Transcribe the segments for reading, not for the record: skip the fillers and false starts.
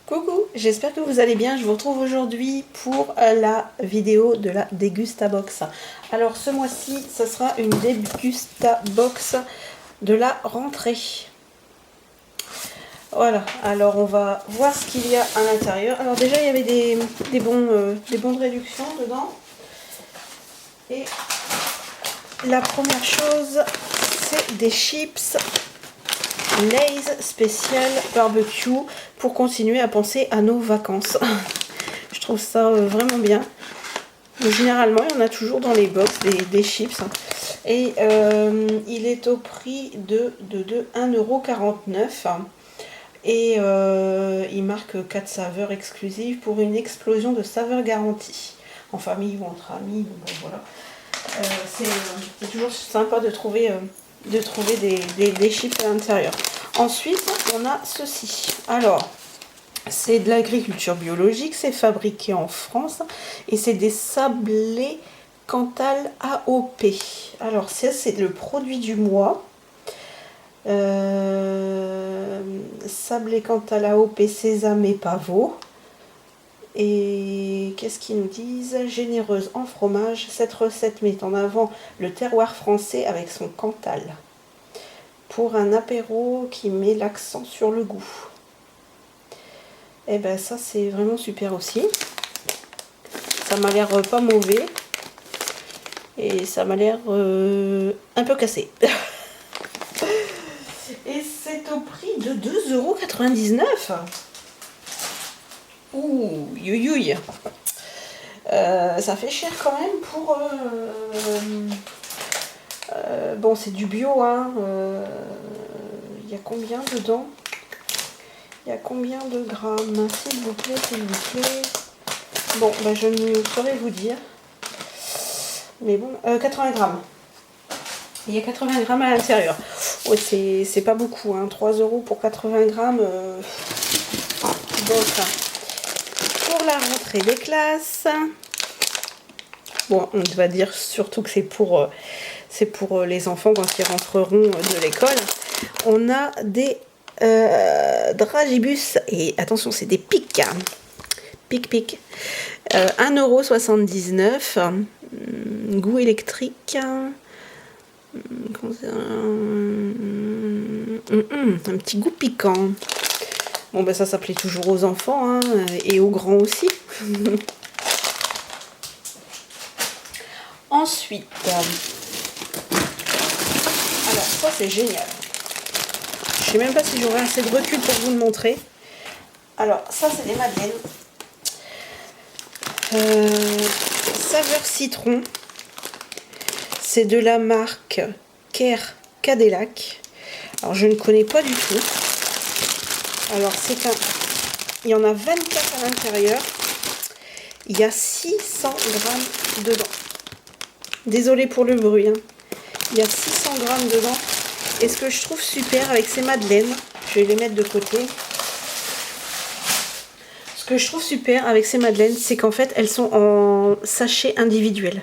Coucou, j'espère que vous allez bien. Je vous retrouve aujourd'hui pour la vidéo de la Dégustabox. Alors ce mois-ci, ce sera une Dégustabox de la rentrée. Voilà, alors on va voir ce qu'il y a à l'intérieur. Alors déjà, il y avait des bons de réduction dedans. Et la première chose, c'est des chips Lay's spécial barbecue pour continuer à penser à nos vacances. Je trouve ça vraiment bien. Généralement, il y en a toujours dans les box des chips. Et il est au prix de 1,49 €. Et il marque 4 saveurs exclusives pour une explosion de saveurs garantie. En famille ou entre amis. Bon, voilà. C'est toujours sympa de trouver des chips à l'intérieur. Ensuite, on a ceci. Alors, c'est de l'agriculture biologique, c'est fabriqué en France et c'est des sablés Cantal AOP. Alors, ça, c'est le produit du mois. Sablé Cantal AOP, sésame et pavot. Et qu'est-ce qu'ils nous disent? Généreuse en fromage, cette recette met en avant le terroir français avec son Cantal. Pour un apéro qui met l'accent sur le goût. Et ben ça c'est vraiment super aussi. Ça m'a l'air pas mauvais. Et ça m'a l'air un peu cassé. Et c'est au prix de 2,99 €. Ouh, youyouille. Ça fait cher quand même pour... bon, c'est du bio, hein. Il y a combien dedans? Il y a combien de grammes? S'il vous plaît, s'il vous plaît. Bon, bah, je ne saurais vous dire. Mais bon, 80 grammes. Il y a 80 grammes à l'intérieur. Ouais, c'est pas beaucoup, hein. 3 € pour 80 grammes. Donc, pour la rentrée des classes. Bon, on va dire surtout que c'est pour les enfants quand ils rentreront de l'école. On a des dragibus. Et attention, c'est des pics. Pic. 1,79 €. Goût électrique. Un petit goût piquant. Bon, ben ça plaît toujours aux enfants, hein, et aux grands aussi. Ensuite, alors ça c'est génial. Je sais même pas si j'aurai assez de recul pour vous le montrer. Alors ça c'est des madeleines. Saveur citron. C'est de la marque Care Cadillac. Alors je ne connais pas du tout. Alors il y en a 24 à l'intérieur. Il y a 600 grammes dedans. Désolée pour le bruit, hein. Il y a 600 grammes dedans. Et ce que je trouve super avec ces madeleines, je vais les mettre de côté. Ce que je trouve super avec ces madeleines, c'est qu'en fait elles sont en sachet individuel.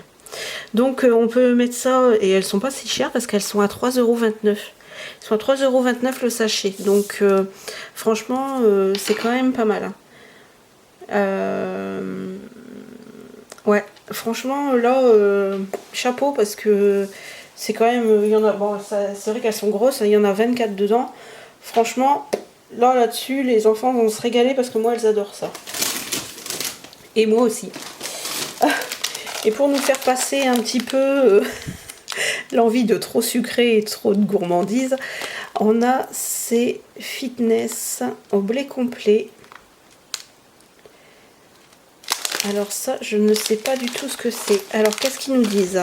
Donc on peut mettre ça, et elles sont pas si chères parce qu'elles sont à 3,29 €. Elles sont à 3,29 € le sachet. Donc franchement c'est quand même pas mal, hein. Ouais, franchement là chapeau, parce que c'est quand même, il y en a, bon, c'est vrai qu'elles sont grosses, il y en a 24 dedans. Franchement là-dessus les enfants vont se régaler parce que moi elles adorent ça. Et moi aussi. Et pour nous faire passer un petit peu l'envie de trop sucré et trop de gourmandise, on a ces fitness au blé complet. Alors ça, je ne sais pas du tout ce que c'est. Alors, qu'est-ce qu'ils nous disent?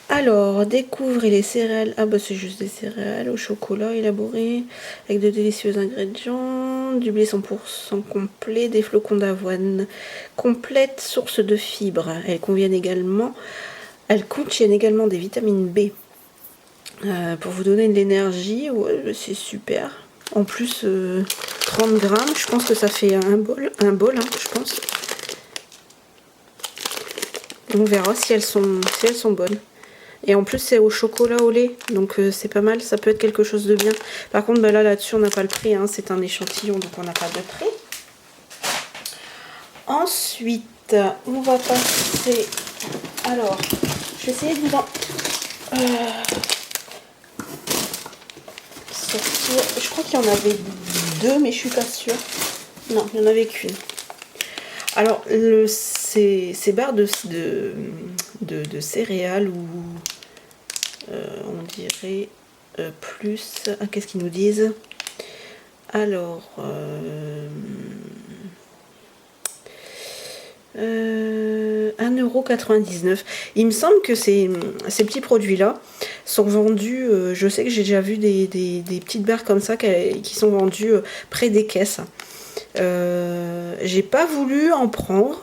Alors, découvrez les céréales. Ah bah c'est juste des céréales au chocolat élaborées avec de délicieux ingrédients, du blé 100% complet, des flocons d'avoine, complète source de fibres. Elles contiennent également des vitamines B pour vous donner de l'énergie. Ouais, c'est super. En plus, 30 grammes, je pense que ça fait un bol, hein, je pense. On verra si elles sont bonnes. Et en plus c'est au chocolat au lait, donc c'est pas mal, ça peut être quelque chose de bien. Par contre bah là-dessus on n'a pas le prix, hein, c'est un échantillon donc on n'a pas de prix. Ensuite on va passer, alors je vais essayer de vous en sortir. Je crois qu'il y en avait deux mais je suis pas sûre. Non, il n'y en avait qu'une. Alors ces barres de céréales ou on dirait plus. Ah, qu'est-ce qu'ils nous disent? Alors, 1,99 €. Il me semble que ces petits produits-là sont vendus. Je sais que j'ai déjà vu des petites barres comme ça qui sont vendues près des caisses. J'ai pas voulu en prendre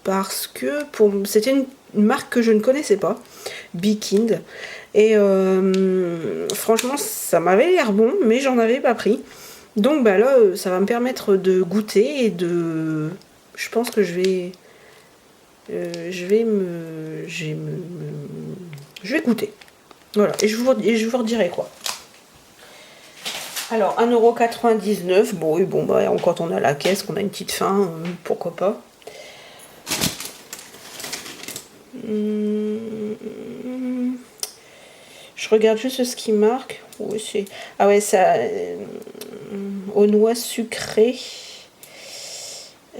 parce que c'était une marque que je ne connaissais pas, Bikind. Et franchement, ça m'avait l'air bon, mais j'en avais pas pris. Donc bah là, ça va me permettre de goûter et de... Je pense que je vais goûter. Voilà, et je vous redirai quoi. Alors, 1,99 €. Bon, oui, bon, bah, quand on a la caisse, qu'on a une petite faim, pourquoi pas. Je regarde juste ce qui marque. Oui, c'est... Ah ouais, ça... aux noix sucrées.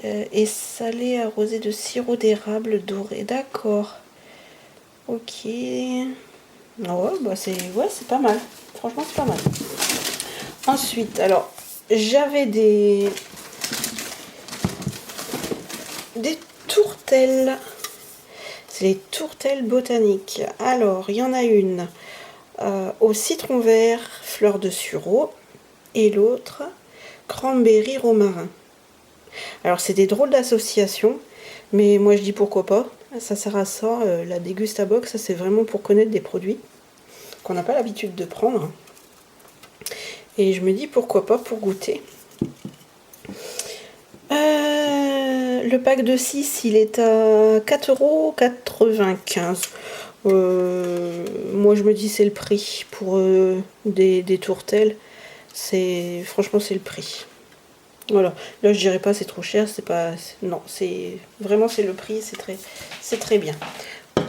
Et salé arrosé de sirop d'érable doré. D'accord. Ok. Ah ouais, bah c'est pas mal. Franchement, c'est pas mal. Ensuite, alors, j'avais des tourtelles. C'est les tourtelles botaniques. Alors, il y en a une au citron vert, fleur de sureau, et l'autre, cranberry romarin. Alors, c'est des drôles d'associations, mais moi je dis pourquoi pas. Ça sert à ça, la dégustabox, ça c'est vraiment pour connaître des produits qu'on n'a pas l'habitude de prendre. Et je me dis pourquoi pas pour goûter. Le pack de 6, il est à 4,95 €. Moi je me dis c'est le prix pour des tourtelles. Franchement c'est le prix. Voilà, là je dirais pas c'est trop cher, c'est pas... Non, c'est vraiment c'est le prix, c'est très bien.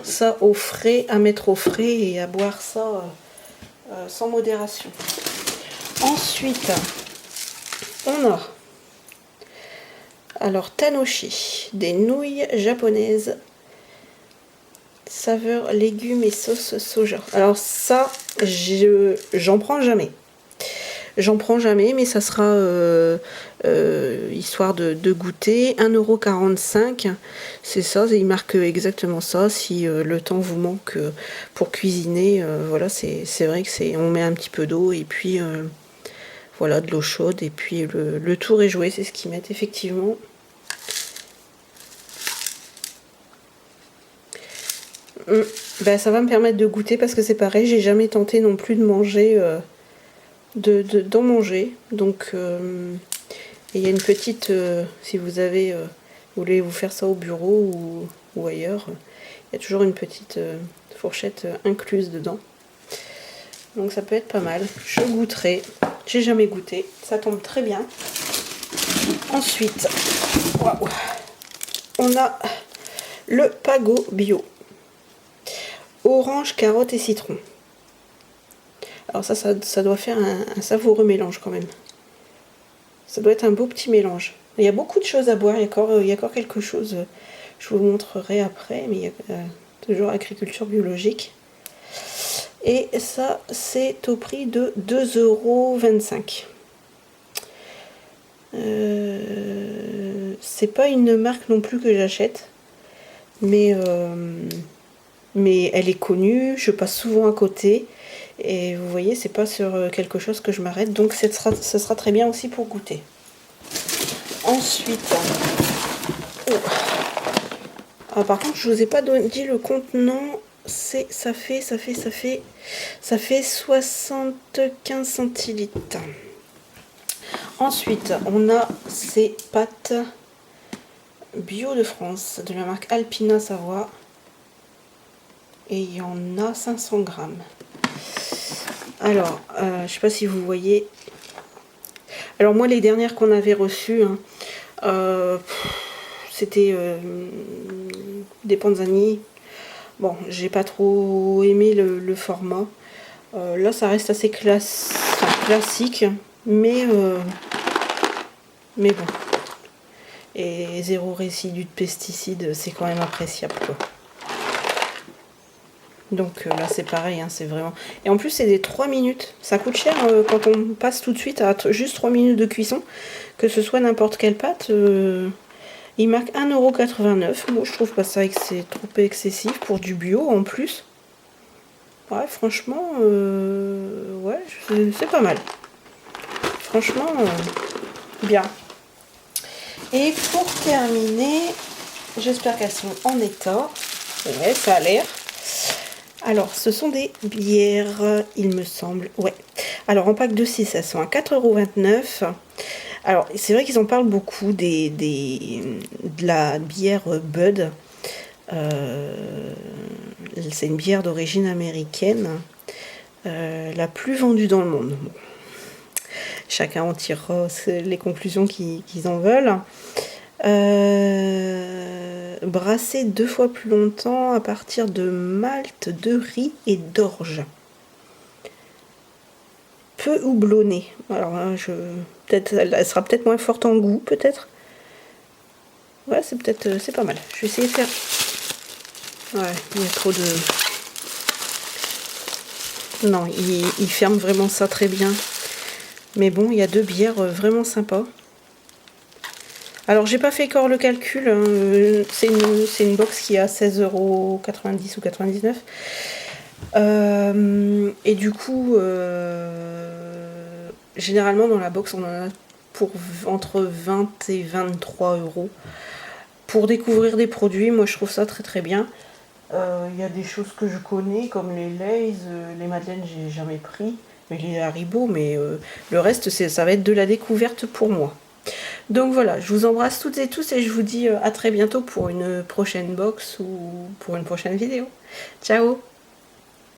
Ça au frais, à mettre au frais et à boire ça sans modération. Ensuite, on a alors Tanoshi, des nouilles japonaises, saveur légumes et sauce soja. Alors ça, j'en prends jamais. J'en prends jamais, mais ça sera histoire de goûter. 1,45 €, c'est ça, il marque exactement ça. Si le temps vous manque pour cuisiner, voilà, c'est vrai que on met un petit peu d'eau et puis voilà, de l'eau chaude et puis le tour est joué, c'est ce qu'ils mettent effectivement. Ben, ça va me permettre de goûter parce que c'est pareil, j'ai jamais tenté non plus de manger, d'en manger. Donc il y a une petite, si vous avez, vous voulez vous faire ça au bureau ou ailleurs, il y a toujours une petite fourchette incluse dedans. Donc ça peut être pas mal. Je goûterai. J'ai jamais goûté. Ça tombe très bien. Ensuite, waouh, on a le Pago Bio. Orange, carotte et citron. Alors ça doit faire un savoureux mélange quand même. Ça doit être un beau petit mélange. Il y a beaucoup de choses à boire. Il y a encore quelque chose. Je vous le montrerai après. Mais il y a toujours agriculture biologique. Et ça, c'est au prix de 2,25 €. C'est pas une marque non plus que j'achète. Mais elle est connue. Je passe souvent à côté. Et vous voyez, c'est pas sur quelque chose que je m'arrête. Donc ce sera très bien aussi pour goûter. Ensuite... Ah, par contre, je vous ai pas dit le contenant. Ça fait 75 centilitres. Ensuite, on a ces pâtes bio de France, de la marque Alpina Savoie. Et il y en a 500 grammes. Alors, je sais pas si vous voyez. Alors moi, les dernières qu'on avait reçues, hein, c'était des panzani. Bon, j'ai pas trop aimé le format. Là, ça reste assez classique, mais bon. Et zéro résidu de pesticides, c'est quand même appréciable, quoi. Donc là c'est pareil, hein, c'est vraiment... Et en plus c'est des 3 minutes. Ça coûte cher quand on passe tout de suite à juste 3 minutes de cuisson. Que ce soit n'importe quelle pâte. Il marque 1,89 €. Moi je trouve pas ça c'est trop excessif pour du bio en plus. Ouais franchement, ouais c'est pas mal. Franchement, bien. Et pour terminer, j'espère qu'elles sont en état. Ouais, ça a l'air. Alors, ce sont des bières, il me semble. Ouais. Alors, en pack de 6, elles sont à 4,29 €. Alors, c'est vrai qu'ils en parlent beaucoup de la bière Bud. C'est une bière d'origine américaine. La plus vendue dans le monde. Bon. Chacun en tirera les conclusions qu'ils en veulent. Brasser 2 fois plus longtemps à partir de malt, de riz et d'orge. Peu houblonnée. Alors hein, elle sera peut-être moins forte en goût, peut-être. Ouais, c'est pas mal. Je vais essayer de faire. Ouais, il y a trop de. Non, il ferme vraiment ça très bien. Mais bon, il y a 2 bières vraiment sympas. Alors, j'ai pas fait encore le calcul. Hein. C'est une box qui est à 16,90 € ou 99. Et du coup, généralement dans la box, on en a pour entre 20 et 23 €. Pour découvrir des produits, moi je trouve ça très très bien. Il y a des choses que je connais, comme les Lay's, les Madeleines, j'ai jamais pris. Mais les Haribo, mais le reste, ça va être de la découverte pour moi. Donc voilà, je vous embrasse toutes et tous et je vous dis à très bientôt pour une prochaine box ou pour une prochaine vidéo. Ciao!